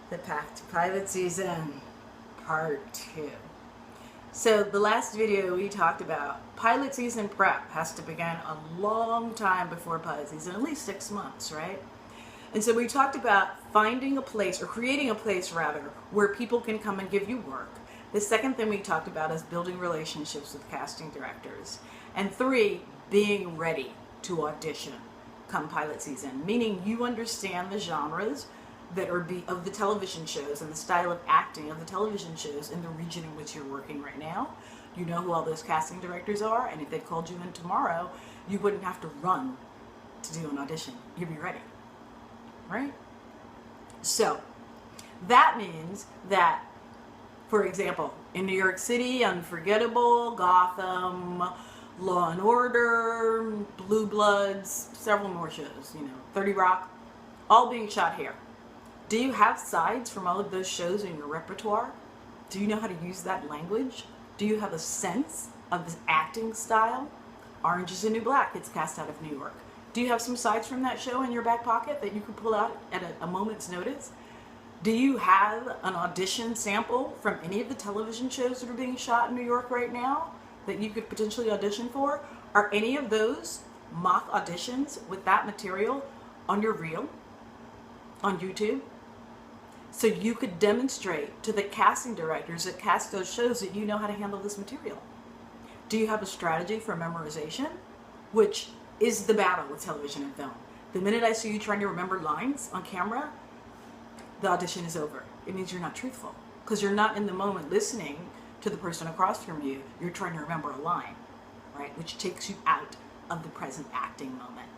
The Path to Pilot Season, Part 2. So the last video we talked about pilot season prep has to begin a long time before pilot season, at least 6 months, right? And so we talked about finding a place, or creating a place rather, where people can come and give you work. The second thing we talked about is building relationships with casting directors. And 3, being ready to audition come pilot season, meaning you understand the genres that are of the television shows and the style of acting of the television shows in the region in which you're working right now. You know who all those casting directors are, and if they called you in tomorrow, you wouldn't have to run to do an audition. You'd be ready, right? So that means that, for example, in New York City, Unforgettable, Gotham, Law and Order, Blue Bloods, several more shows, 30 Rock, all being shot here. Do you have sides from all of those shows in your repertoire? Do you know how to use that language? Do you have a sense of this acting style? Orange is the New Black gets cast out of New York. Do you have some sides from that show in your back pocket that you could pull out at a moment's notice? Do you have an audition sample from any of the television shows that are being shot in New York right now that you could potentially audition for? Are any of those mock auditions with that material on your reel, on YouTube? So you could demonstrate to the casting directors that cast those shows that you know how to handle this material. Do you have a strategy for memorization? Which is the battle with television and film. The minute I see you trying to remember lines on camera, the audition is over. It means you're not truthful, because you're not in the moment listening to the person across from you. You're trying to remember a line, right? Which takes you out of the present acting moment.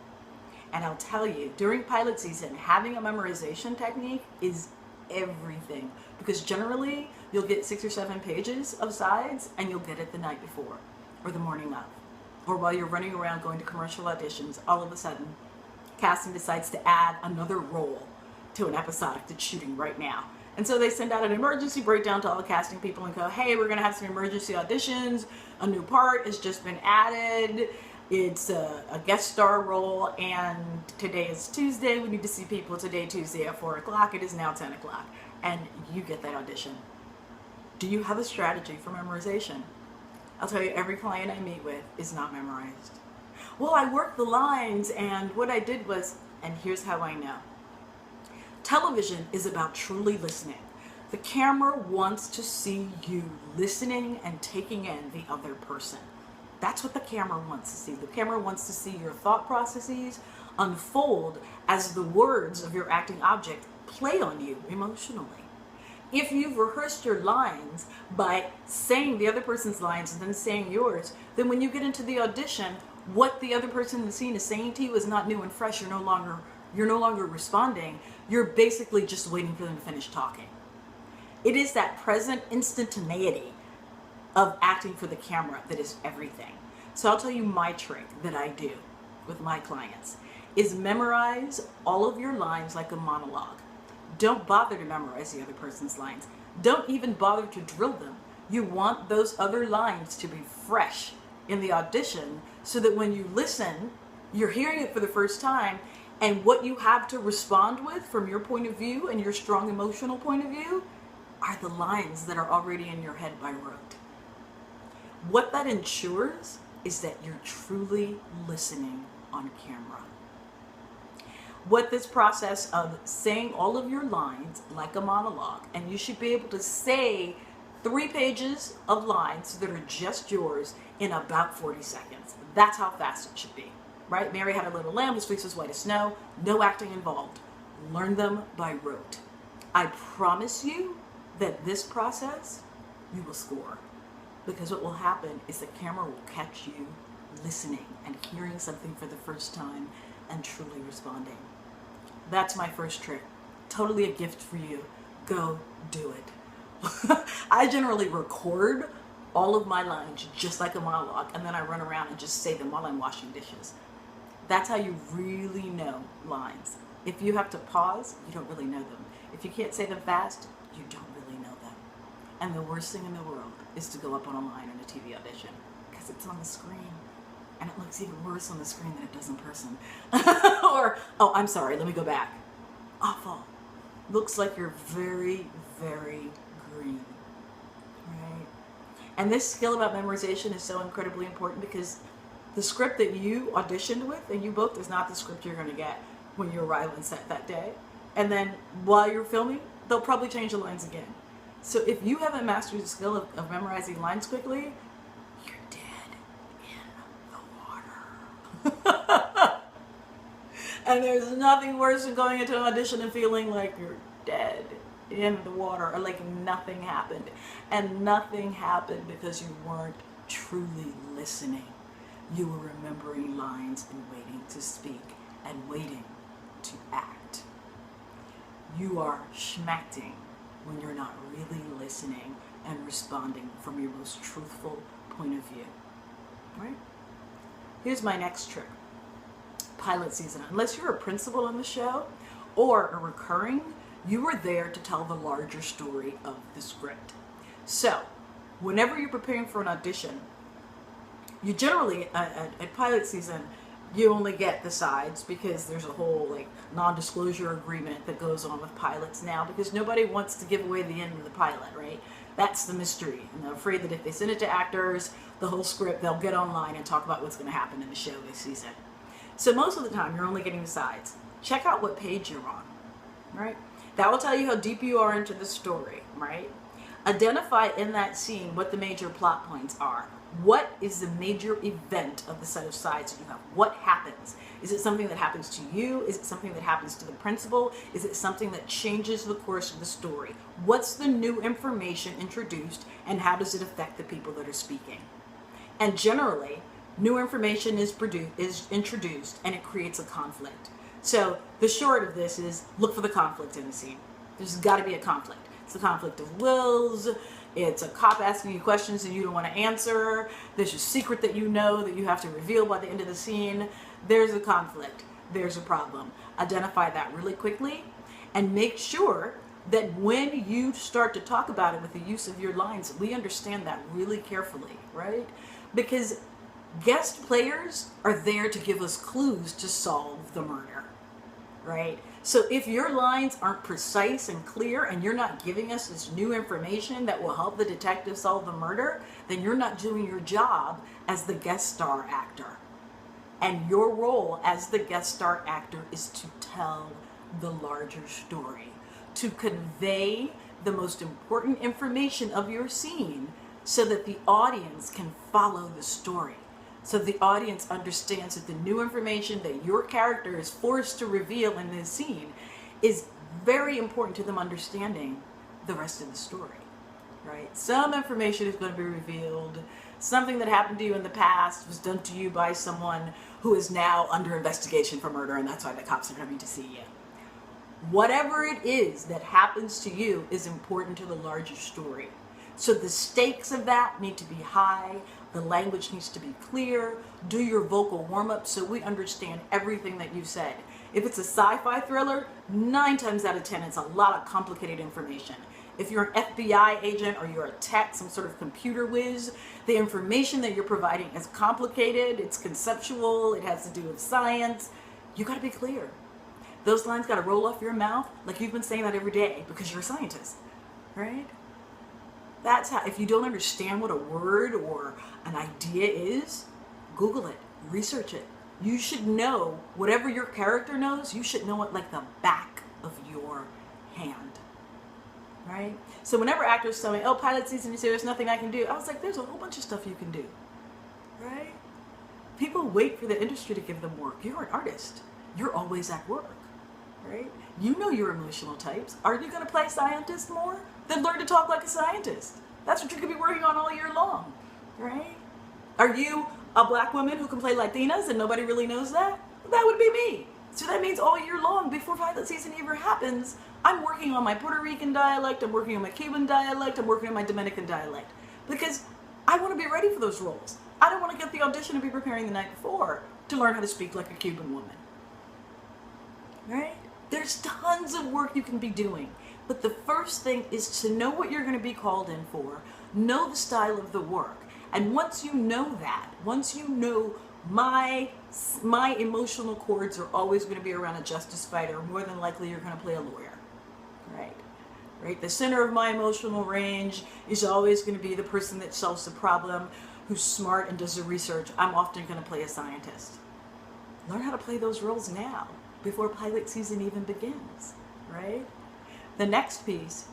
And I'll tell you, during pilot season, having a memorization technique is everything, because generally you'll get 6 or 7 pages of sides and you'll get it the night before or the morning of, or while you're running around going to commercial auditions. All of a sudden casting decides to add another role to an episodic that's shooting right now, and so they send out an emergency breakdown to all the casting people and go, hey, we're gonna have some emergency auditions, a new part has just been added, it's a guest star role, and today is Tuesday. We need to see people today, Tuesday at 4 o'clock. It is now 10 o'clock. And you get that audition. Do you have a strategy for memorization? I'll tell you, every client I meet with is not memorized. Well, I worked the lines, and what I did was, and here's how I know. Television is about truly listening. The camera wants to see you listening and taking in the other person. That's what the camera wants to see. The camera wants to see your thought processes unfold as the words of your acting object play on you emotionally. If you've rehearsed your lines by saying the other person's lines and then saying yours, then when you get into the audition, what the other person in the scene is saying to you is not new and fresh. You're no longer responding. You're basically just waiting for them to finish talking. It is that present instantaneity of acting for the camera that is everything. So I'll tell you my trick that I do with my clients is memorize all of your lines like a monologue. Don't bother to memorize the other person's lines. Don't even bother to drill them. You want those other lines to be fresh in the audition so that when you listen, you're hearing it for the first time, and what you have to respond with from your point of view and your strong emotional point of view are the lines that are already in your head by rote. What that ensures is that you're truly listening on camera. What this process of saying all of your lines like a monologue, and you should be able to say 3 pages of lines that are just yours in about 40 seconds. That's how fast it should be, right? Mary had a little lamb whose fleece was white as snow. No acting involved. Learn them by rote. I promise you that this process, you will score. Because what will happen is the camera will catch you listening and hearing something for the first time and truly responding. That's my first trick. Totally a gift for you. Go do it. I generally record all of my lines just like a monologue, and then I run around and just say them while I'm washing dishes. That's how you really know lines. If you have to pause, you don't really know them. If you can't say them fast, you don't really know them. And the worst thing in the world is to go up on a line in a TV audition, because it's on the screen and it looks even worse on the screen than it does in person. Or, oh, I'm sorry, let me go back. Awful. looks like you're very, very green, right? And this skill about memorization is so incredibly important because the script that you auditioned with and you booked is not the script you're going to get when you arrive on set that day. And then while you're filming, they'll probably change the lines again. So if you haven't mastered the skill of memorizing lines quickly, you're dead in the water. And there's nothing worse than going into an audition and feeling like you're dead in the water, or like nothing happened. And nothing happened because you weren't truly listening. You were remembering lines and waiting to speak and waiting to act. You are schmacting when you're not really listening and responding from your most truthful point of view. Right? Here's my next trick. Pilot season. Unless you're a principal on the show or a recurring, you are there to tell the larger story of the script. So, whenever you're preparing for an audition, you generally, at pilot season, you only get the sides because there's a whole like non-disclosure agreement that goes on with pilots now because nobody wants to give away the end of the pilot, right? That's the mystery. And they're afraid that if they send it to actors, the whole script, they'll get online and talk about what's going to happen in the show this season. So most of the time, you're only getting the sides. Check out what page you're on, right? That will tell you how deep you are into the story, right? Identify in that scene what the major plot points are. What is the major event of the set of sides that you have? What happens? Is it something that happens to you? Is it something that happens to the principal? Is it something that changes the course of the story? What's the new information introduced and how does it affect the people that are speaking? And generally, new information is introduced and it creates a conflict. So the short of this is look for the conflict in the scene. There's got to be a conflict. It's the conflict of wills. It's a cop asking you questions and you don't want to answer. There's a secret that you know that you have to reveal by the end of the scene. There's a conflict. There's a problem. Identify that really quickly and make sure that when you start to talk about it with the use of your lines, we understand that really carefully, right? Because guest players are there to give us clues to solve the murder, right? So if your lines aren't precise and clear and you're not giving us this new information that will help the detective solve the murder, then you're not doing your job as the guest star actor. And your role as the guest star actor is to tell the larger story, to convey the most important information of your scene so that the audience can follow the story. So the audience understands that the new information that your character is forced to reveal in this scene is very important to them understanding the rest of the story, right? Some information is going to be revealed. Something that happened to you in the past was done to you by someone who is now under investigation for murder, and that's why the cops are coming to see you. Whatever it is that happens to you is important to the larger story. So the stakes of that need to be high. The language needs to be clear. Do your vocal warm-up so we understand everything that you said. If it's a sci-fi thriller, 9 times out of 10, it's a lot of complicated information. If you're an FBI agent or you're a tech, some sort of computer whiz, the information that you're providing is complicated, it's conceptual, it has to do with science. You got to be clear. Those lines got to roll off your mouth like you've been saying that every day because you're a scientist, right? That's how, if you don't understand what a word or an idea is, Google it, research it. You should know, whatever your character knows, you should know it like the back of your hand, right? So whenever actors tell me, oh, pilot season, you say there's nothing I can do, I was like, there's a whole bunch of stuff you can do, right? People wait for the industry to give them work. You're an artist. You're always at work, right? You know your emotional types. Are you going to play scientist more? Then learn to talk like a scientist. That's what you could be working on all year long, right? Are you a black woman who can play Latinas and nobody really knows that? That would be me. So that means all year long, before pilot season ever happens, I'm working on my Puerto Rican dialect, I'm working on my Cuban dialect, I'm working on my Dominican dialect. Because I want to be ready for those roles. I don't want to get the audition and be preparing the night before to learn how to speak like a Cuban woman. Right? There's tons of work you can be doing. But the first thing is to know what you're going to be called in for, know the style of the work. And once you know that, once you know my emotional chords are always going to be around a justice fighter, more than likely you're going to play a lawyer. Right. Right. The center of my emotional range is always going to be the person that solves the problem, who's smart and does the research. I'm often going to play a scientist. Learn how to play those roles now, before pilot season even begins, right? The next piece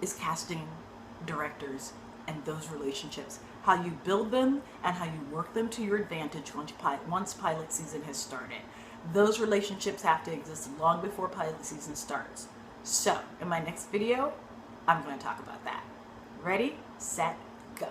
is casting directors and those relationships, how you build them and how you work them to your advantage once pilot season has started. Those relationships have to exist long before pilot season starts. So, in my next video, I'm going to talk about that. Ready, set, go.